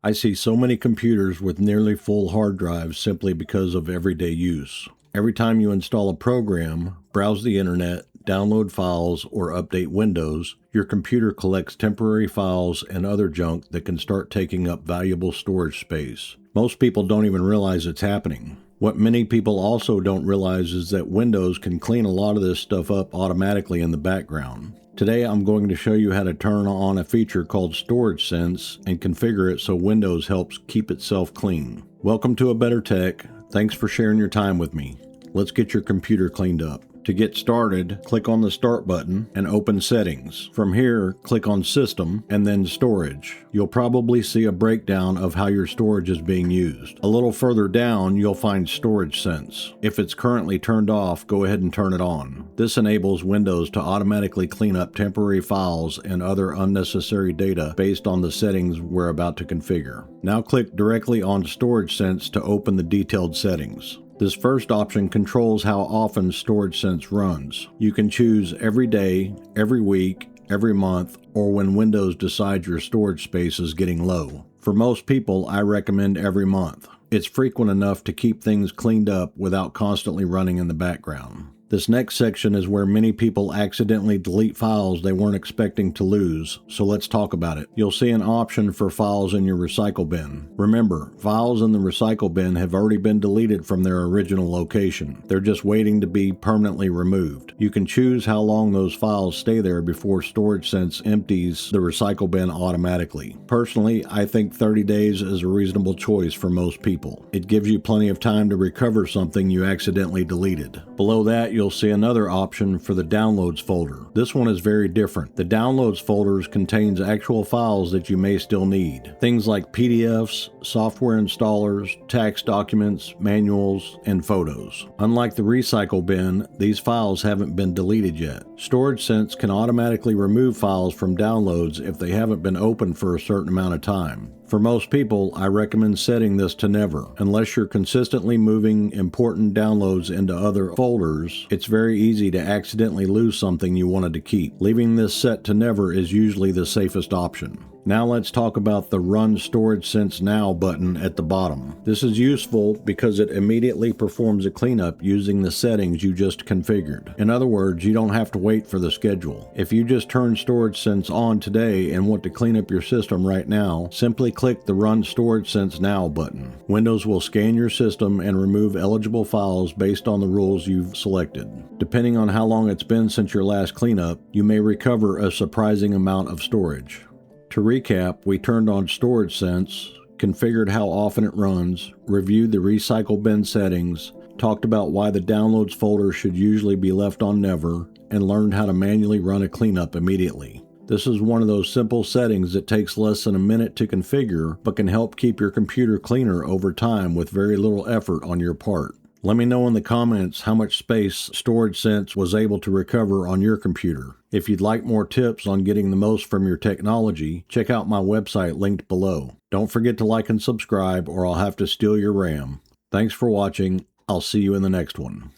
I see so many computers with nearly full hard drives simply because of everyday use. Every time you install a program, browse the internet, download files, or update Windows, your computer collects temporary files and other junk that can start taking up valuable storage space. Most people don't even realize it's happening. What many people also don't realize is that Windows can clean a lot of this stuff up automatically in the background. Today I'm going to show you how to turn on a feature called Storage Sense and configure it so Windows helps keep itself clean. Welcome to A Better Tech. Thanks for sharing your time with me. Let's get your computer cleaned up. To get started, click on the Start button and open Settings. From here, click on System and then Storage. You'll probably see a breakdown of how your storage is being used. A little further down, you'll find Storage Sense. If it's currently turned off, go ahead and turn it on. This enables Windows to automatically clean up temporary files and other unnecessary data based on the settings we're about to configure. Now click directly on Storage Sense to open the detailed settings. This first option controls how often Storage Sense runs. You can choose every day, every week, every month, or when Windows decides your storage space is getting low. For most people, I recommend every month. It's frequent enough to keep things cleaned up without constantly running in the background. This next section is where many people accidentally delete files they weren't expecting to lose, so let's talk about it. You'll see an option for files in your recycle bin. Remember, files in the recycle bin have already been deleted from their original location. They're just waiting to be permanently removed. You can choose how long those files stay there before Storage Sense empties the recycle bin automatically. Personally, I think 30 days is a reasonable choice for most people. It gives you plenty of time to recover something you accidentally deleted. Below that, you'll see another option for the Downloads folder. This one is very different. The Downloads folders contains actual files that you may still need. Things like PDFs, software installers, tax documents, manuals, and photos. Unlike the recycle bin, these files haven't been deleted yet. Storage Sense can automatically remove files from downloads if they haven't been opened for a certain amount of time. For most people, I recommend setting this to never. Unless you're consistently moving important downloads into other folders, it's very easy to accidentally lose something you wanted to keep. Leaving this set to never is usually the safest option. Now let's talk about the Run Storage Sense Now button at the bottom. This is useful because it immediately performs a cleanup using the settings you just configured. In other words, you don't have to wait for the schedule. If you just turn Storage Sense on today and want to clean up your system right now, simply click the Run Storage Sense Now button. Windows will scan your system and remove eligible files based on the rules you've selected. Depending on how long it's been since your last cleanup, you may recover a surprising amount of storage. To recap, we turned on Storage Sense, configured how often it runs, reviewed the recycle bin settings, talked about why the Downloads folder should usually be left on never, and learned how to manually run a cleanup immediately. This is one of those simple settings that takes less than a minute to configure, but can help keep your computer cleaner over time with very little effort on your part. Let me know in the comments how much space Storage Sense was able to recover on your computer. If you'd like more tips on getting the most from your technology, check out my website linked below. Don't forget to like and subscribe or I'll have to steal your RAM. Thanks for watching. I'll see you in the next one.